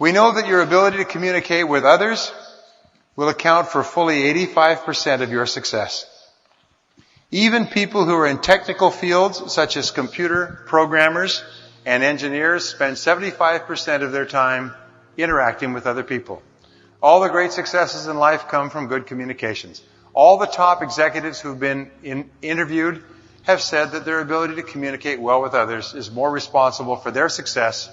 We know that your ability to communicate with others will account for fully 85% of your success. Even people who are in technical fields, such as computer programmers and engineers, spend 75% of their time interacting with other people. All the great successes in life come from good communications. All the top executives who've been interviewed have said that their ability to communicate well with others is more responsible for their success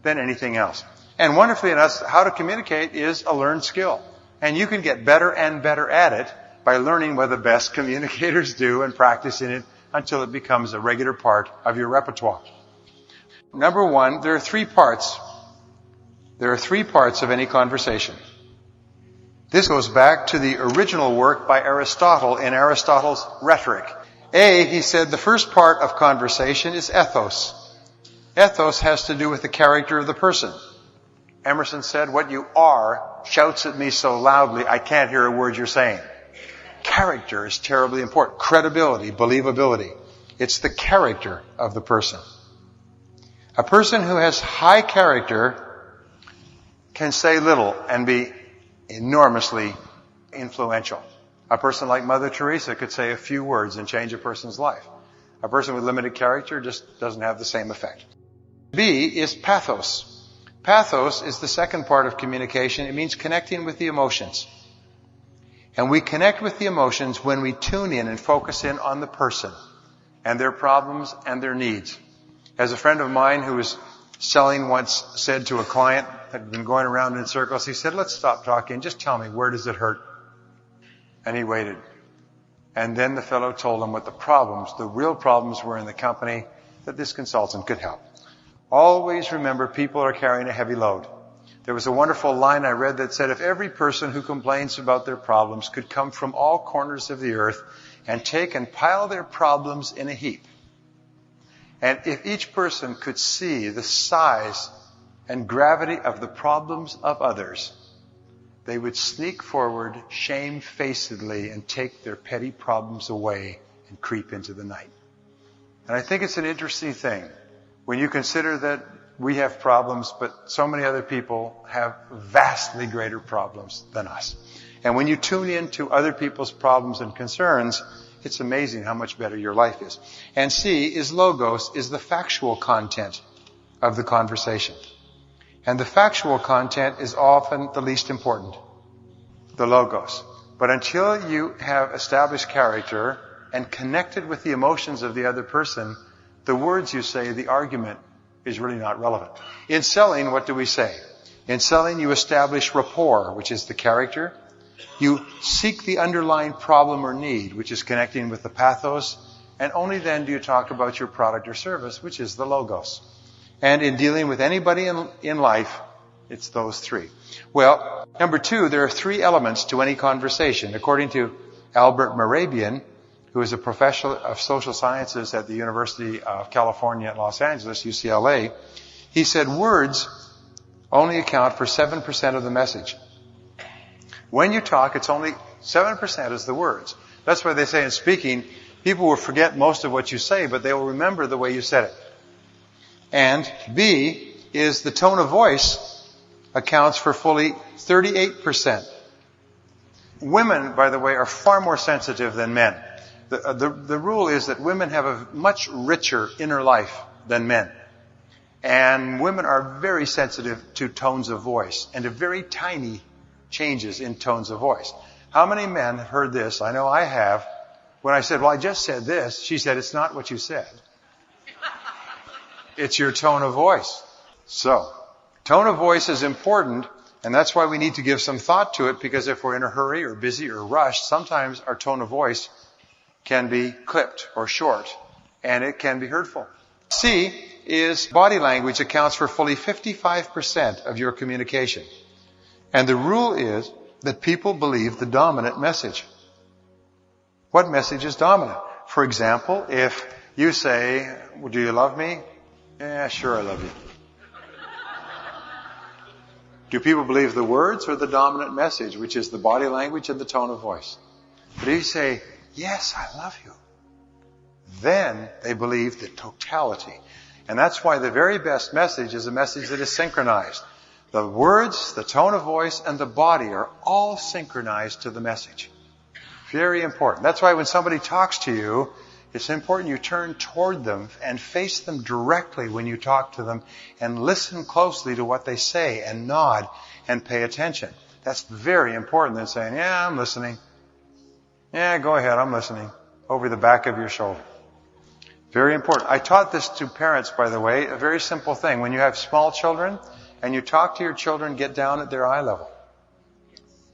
than anything else. And wonderfully enough, how to communicate is a learned skill. And you can get better and better at it by learning what the best communicators do and practicing it until it becomes a regular part of your repertoire. Number one, there are three parts. There are three parts of any conversation. This goes back to the original work by Aristotle in Aristotle's Rhetoric. He said the first part of conversation is ethos. Ethos has to do with the character of the person. Emerson said, what you are shouts at me so loudly I can't hear a word you're saying. Character is terribly important. Credibility, believability. It's the character of the person. A person who has high character can say little and be enormously influential. A person like Mother Teresa could say a few words and change a person's life. A person with limited character just doesn't have the same effect. B is pathos. Pathos is the second part of communication. It means connecting with the emotions. And we connect with the emotions when we tune in and focus in on the person and their problems and their needs. As a friend of mine who was selling once said to a client that had been going around in circles, he said, let's stop talking. Just tell me, where does it hurt? And he waited. And then the fellow told him what the real problems were in the company that this consultant could help. Always remember, people are carrying a heavy load. There was a wonderful line I read that said, if every person who complains about their problems could come from all corners of the earth and take and pile their problems in a heap, and if each person could see the size and gravity of the problems of others, they would sneak forward shamefacedly and take their petty problems away and creep into the night. And I think it's an interesting thing when you consider that we have problems, but so many other people have vastly greater problems than us. And when you tune into other people's problems and concerns, it's amazing how much better your life is. And C is logos, is the factual content of the conversation. And the factual content is often the least important, the logos. But until you have established character and connected with the emotions of the other person, the words you say, the argument, is really not relevant. In selling, what do we say? In selling, you establish rapport, which is the character. You seek the underlying problem or need, which is connecting with the pathos. And only then do you talk about your product or service, which is the logos. And in dealing with anybody in life, it's those three. Well, number two, there are three elements to any conversation. According to Albert Mehrabian, who is a professor of social sciences at the University of California at Los Angeles, UCLA, he said words only account for 7% of the message. When you talk, it's only 7% is the words. That's why they say in speaking, people will forget most of what you say, but they will remember the way you said it. And B is the tone of voice accounts for fully 38%. Women, by the way, are far more sensitive than men. The rule is that women have a much richer inner life than men. And women are very sensitive to tones of voice and to very tiny changes in tones of voice. How many men have heard this? I know I have. When I said, well, I just said this, she said, it's not what you said. It's your tone of voice. So, tone of voice is important, and that's why we need to give some thought to it, because if we're in a hurry or busy or rushed, sometimes our tone of voice can be clipped or short, and it can be hurtful. C is body language accounts for fully 55% of your communication. And the rule is that people believe the dominant message. What message is dominant? For example, if you say, well, do you love me? Yeah, sure, I love you. Do people believe the words or the dominant message, which is the body language and the tone of voice? But if you say, yes, I love you, then they believe the totality. And that's why the very best message is a message that is synchronized. The words, the tone of voice, and the body are all synchronized to the message. Very important. That's why when somebody talks to you, it's important you turn toward them and face them directly when you talk to them and listen closely to what they say and nod and pay attention. That's very important than saying, yeah, I'm listening. Yeah, go ahead, I'm listening. Over the back of your shoulder. Very important. I taught this to parents, by the way, a very simple thing. When you have small children and you talk to your children, get down at their eye level.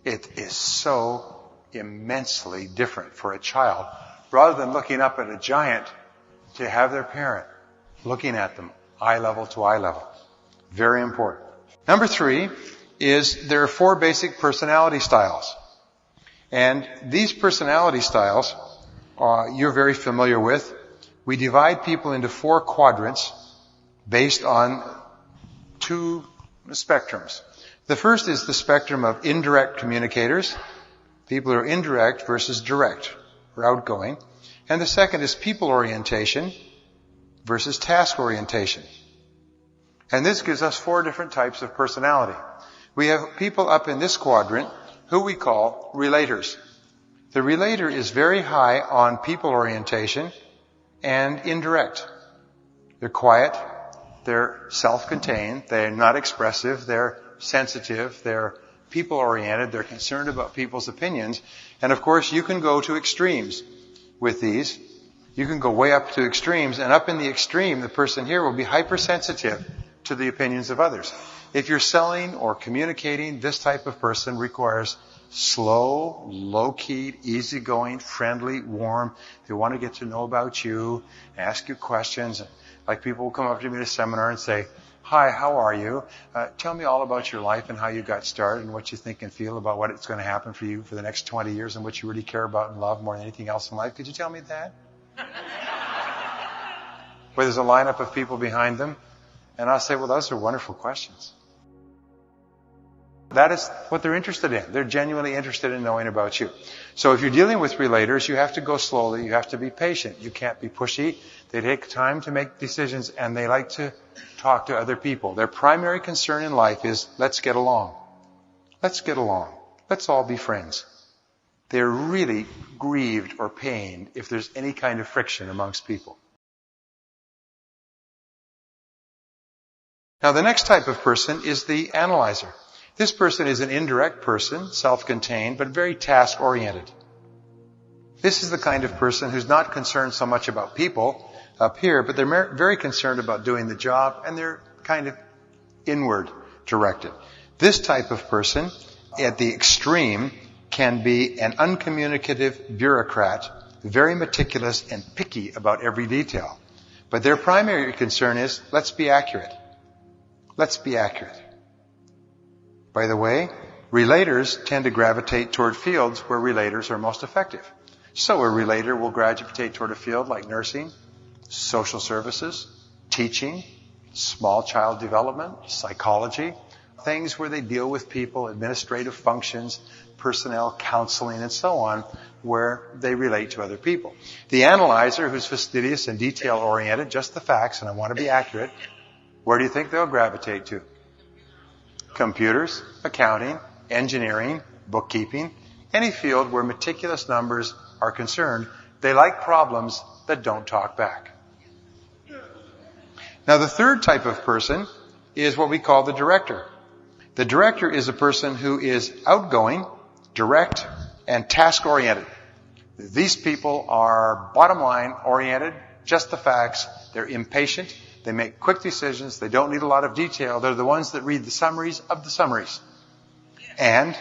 It is so immensely different for a child, rather than looking up at a giant, to have their parent looking at them eye level to eye level. Very important. Number 3 is there are 4 basic personality styles. And these personality styles you're very familiar with. We divide people into 4 quadrants based on 2 spectrums. The first is the spectrum of indirect communicators. People who are indirect versus direct or outgoing. And the second is people orientation versus task orientation. And this gives us 4 different types of personality. We have people up in this quadrant who we call relators. The relator is very high on people orientation and indirect. They're quiet, they're self-contained, they're not expressive, they're sensitive, they're people-oriented, they're concerned about people's opinions. And of course, you can go to extremes with these. You can go way up to extremes, and up in the extreme, the person here will be hypersensitive to the opinions of others. If you're selling or communicating, this type of person requires slow, low-key, easygoing, friendly, warm. They want to get to know about you, ask you questions. Like people will come up to me at a seminar and say, hi, how are you? Tell me all about your life and how you got started and what you think and feel about what it's going to happen for you for the next 20 years and what you really care about and love more than anything else in life. Could you tell me that? Where there's a lineup of people behind them. And I'll say, well, those are wonderful questions. That is what they're interested in. They're genuinely interested in knowing about you. So if you're dealing with relators, you have to go slowly. You have to be patient. You can't be pushy. They take time to make decisions, and they like to talk to other people. Their primary concern in life is, let's get along. Let's get along. Let's all be friends. They're really grieved or pained if there's any kind of friction amongst people. Now, the next type of person is the analyzer. This person is an indirect person, self-contained, but very task-oriented. This is the kind of person who's not concerned so much about people up here, but they're very concerned about doing the job, and they're kind of inward directed. This type of person, at the extreme, can be an uncommunicative bureaucrat, very meticulous and picky about every detail. But their primary concern is, let's be accurate. Let's be accurate. By the way, relators tend to gravitate toward fields where relators are most effective. So a relator will gravitate toward a field like nursing, social services, teaching, small child development, psychology, things where they deal with people, administrative functions, personnel counseling, and so on, where they relate to other people. The analyzer, who's fastidious and detail-oriented, just the facts, and I want to be accurate, where do you think they'll gravitate to? Computers, accounting, engineering, bookkeeping, any field where meticulous numbers are concerned. They like problems that don't talk back. Now, the third type of person is what we call the director. The director is a person who is outgoing, direct, and task-oriented. These people are bottom-line oriented, just the facts. They're impatient. They make quick decisions. They don't need a lot of detail. They're the ones that read the summaries of the summaries. And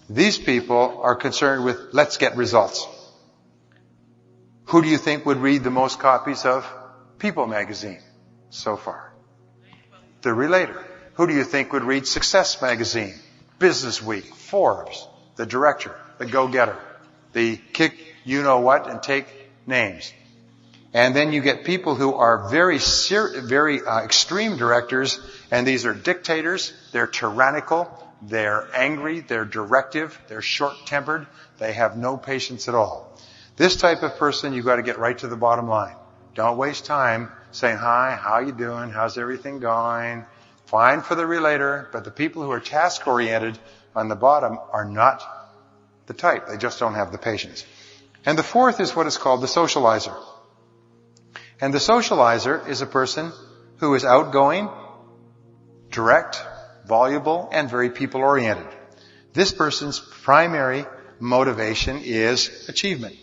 these people are concerned with, let's get results. Who do you think would read the most copies of People magazine so far? The relator. Who do you think would read Success magazine, Business Week, Forbes? The director, the go-getter, the kick you-know-what and take names. And then you get people who are very extreme directors, and these are dictators. They're tyrannical, they're angry, they're directive, they're short-tempered, they have no patience at all. This type of person, you've got to get right to the bottom line. Don't waste time saying, hi, how you doing, how's everything going? Fine for the relator, but the people who are task-oriented on the bottom are not the type. They just don't have the patience. And the fourth is what is called the socializer. And the socializer is a person who is outgoing, direct, voluble, and very people-oriented. This person's primary motivation is achievement.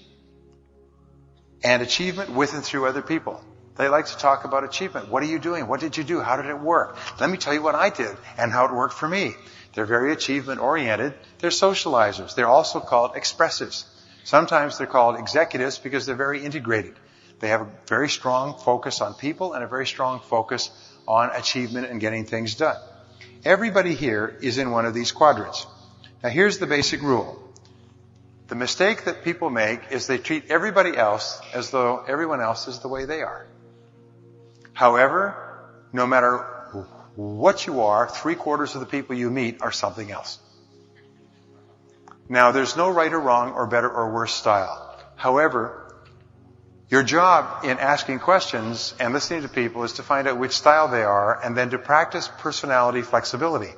And achievement with and through other people. They like to talk about achievement. What are you doing? What did you do? How did it work? Let me tell you what I did and how it worked for me. They're very achievement-oriented. They're socializers. They're also called expressives. Sometimes they're called executives because they're very integrated. They have a very strong focus on people and a very strong focus on achievement and getting things done. Everybody here is in one of these quadrants. Now here's the basic rule. The mistake that people make is they treat everybody else as though everyone else is the way they are. However, no matter what you are, 3/4 of the people you meet are something else. Now, there's no right or wrong or better or worse style. However, your job in asking questions and listening to people is to find out which style they are and then to practice personality flexibility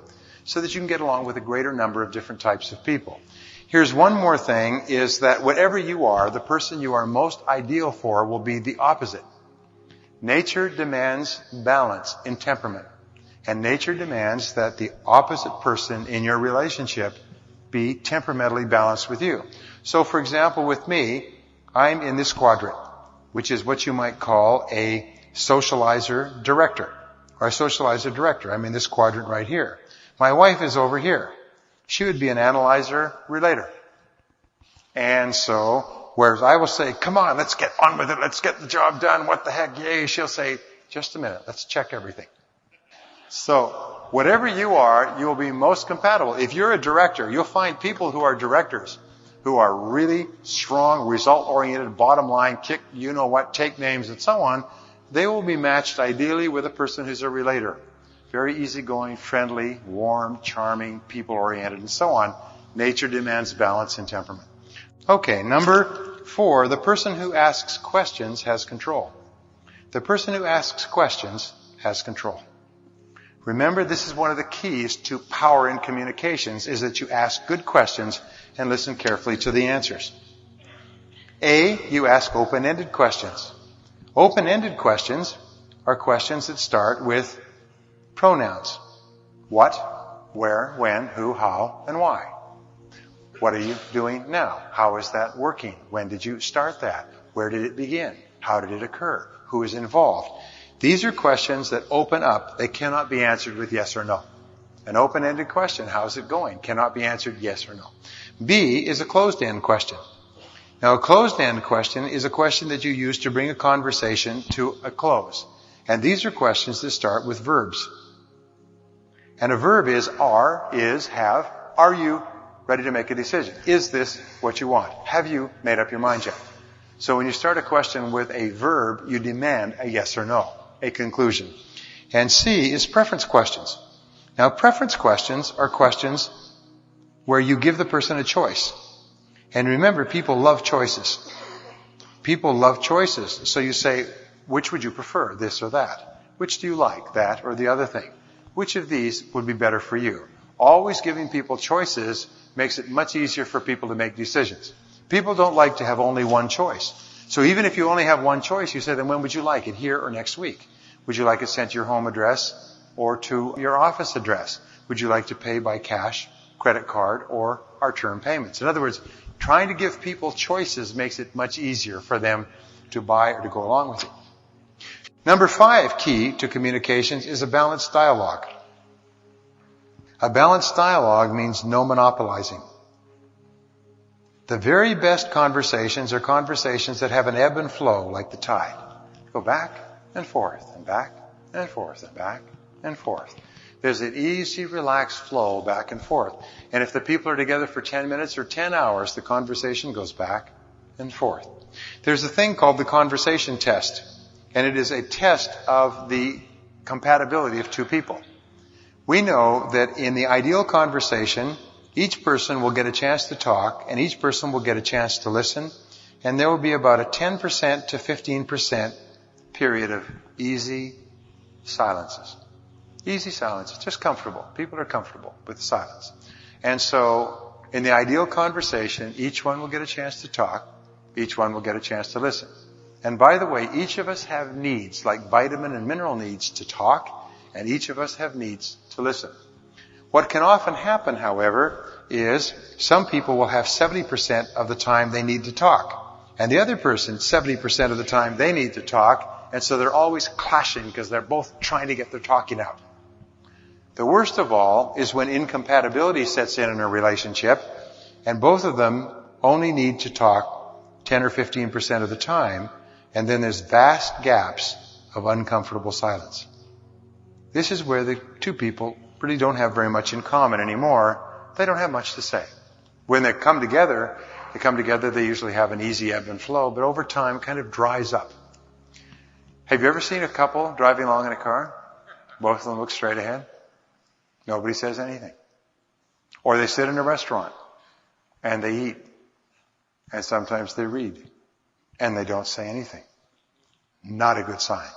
so that you can get along with a greater number of different types of people. Here's one more thing, is that whatever you are, the person you are most ideal for will be the opposite. Nature demands balance in temperament. And nature demands that the opposite person in your relationship be temperamentally balanced with you. So, for example, with me, I'm in this quadrant, which is what you might call a socializer director, or a socializer director. I'm in this quadrant right here. My wife is over here. She would be an analyzer relator. And so, whereas I will say, come on, let's get on with it, let's get the job done, what the heck, yay, she'll say, just a minute, let's check everything. So, whatever you are, you will be most compatible. If you're a director, you'll find people who are directors, who are really strong, result-oriented, bottom line, kick, you know what, take names and so on. They will be matched ideally with a person who's a relator. Very easygoing, friendly, warm, charming, people-oriented, and so on. Nature demands balance and temperament. Okay, number 4, the person who asks questions has control. The person who asks questions has control. Remember, this is one of the keys to power in communications, is that you ask good questions and listen carefully to the answers. A, you ask open-ended questions. Open-ended questions are questions that start with pronouns. What, where, when, who, how, and why. What are you doing now? How is that working? When did you start that? Where did it begin? How did it occur? Who is involved? These are questions that open up. They cannot be answered with yes or no. An open-ended question, how's it going, cannot be answered yes or no. B is a closed-end question. Now, a closed-end question is a question that you use to bring a conversation to a close. And these are questions that start with verbs. And a verb is are, is, have. Are you ready to make a decision? Is this what you want? Have you made up your mind yet? So when you start a question with a verb, you demand a yes or no, a conclusion. And C is preference questions. Now, preference questions are questions where you give the person a choice. And remember, people love choices. People love choices. So you say, which would you prefer, this or that? Which do you like, that or the other thing? Which of these would be better for you? Always giving people choices makes it much easier for people to make decisions. People don't like to have only one choice. So even if you only have one choice, you say, then when would you like it, here or next week? Would you like it sent to your home address or to your office address? Would you like to pay by cash, credit card, or our term payments? In other words, trying to give people choices makes it much easier for them to buy or to go along with it. Number 5 key to communications is a balanced dialogue. A balanced dialogue means no monopolizing. The very best conversations are conversations that have an ebb and flow like the tide. Go back and forth and back and forth and back and forth. There's an easy, relaxed flow back and forth. And if the people are together for 10 minutes or 10 hours, the conversation goes back and forth. There's a thing called the conversation test. And it is a test of the compatibility of two people. We know that in the ideal conversation, each person will get a chance to talk, and each person will get a chance to listen, and there will be about a 10% to 15% period of easy silences. Easy silence. It's just comfortable. People are comfortable with silence. And so, in the ideal conversation, each one will get a chance to talk. Each one will get a chance to listen. And by the way, each of us have needs, like vitamin and mineral needs to talk, and each of us have needs to listen. What can often happen, however, is some people will have 70% of the time they need to talk. And the other person, 70% of the time they need to talk, and so they're always clashing because they're both trying to get their talking out. The worst of all is when incompatibility sets in a relationship, and both of them only need to talk 10 or 15% of the time, and then there's vast gaps of uncomfortable silence. This is where the two people really don't have very much in common anymore. They don't have much to say. When they come together, they usually have an easy ebb and flow, but over time it kind of dries up. Have you ever seen a couple driving along in a car? Both of them look straight ahead. Nobody says anything. Or they sit in a restaurant and they eat. And sometimes they read. And they don't say anything. Not a good sign.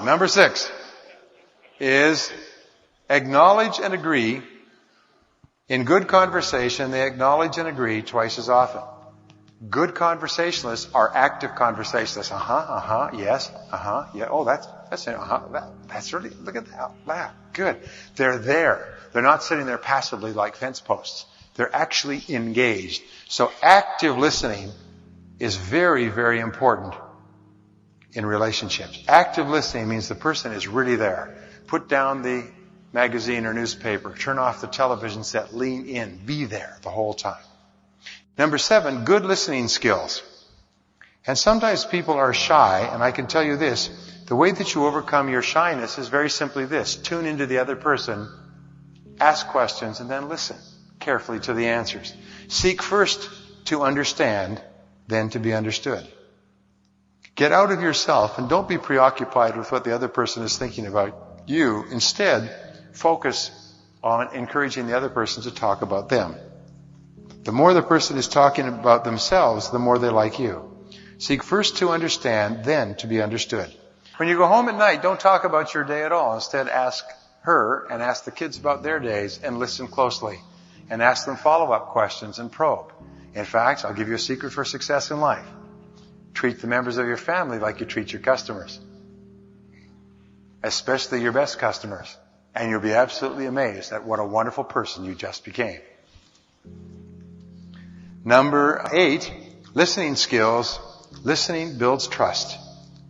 Number 6 is acknowledge and agree. In good conversation, they acknowledge and agree twice as often. Good conversationalists are active conversationalists. Yes, yeah. Oh, that's it. That's really, look at that. Good. They're there. They're not sitting there passively like fence posts. They're actually engaged. So active listening is very, very important in relationships. Active listening means the person is really there. Put down the magazine or newspaper. Turn off the television set. Lean in. Be there the whole time. Number 7, good listening skills. And sometimes people are shy, and I can tell you this. The way that you overcome your shyness is very simply this. Tune into the other person, ask questions, and then listen carefully to the answers. Seek first to understand, then to be understood. Get out of yourself and don't be preoccupied with what the other person is thinking about you. Instead, focus on encouraging the other person to talk about them. The more the person is talking about themselves, the more they like you. Seek first to understand, then to be understood. When you go home at night, don't talk about your day at all. Instead, ask her and ask the kids about their days and listen closely. And ask them follow-up questions and probe. In fact, I'll give you a secret for success in life. Treat the members of your family like you treat your customers. Especially your best customers. And you'll be absolutely amazed at what a wonderful person you just became. Number 8, listening skills. Listening builds trust,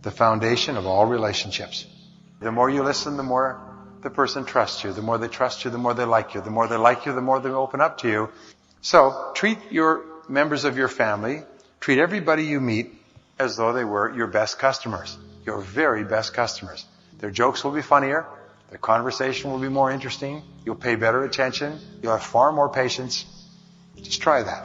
the foundation of all relationships. The more you listen, the more the person trusts you. The more they trust you, the more they like you. The more they like you, the more they open up to you. So, treat your members of your family, treat everybody you meet as though they were your best customers, your very best customers. Their jokes will be funnier. Their conversation will be more interesting. You'll pay better attention. You'll have far more patience. Just try that.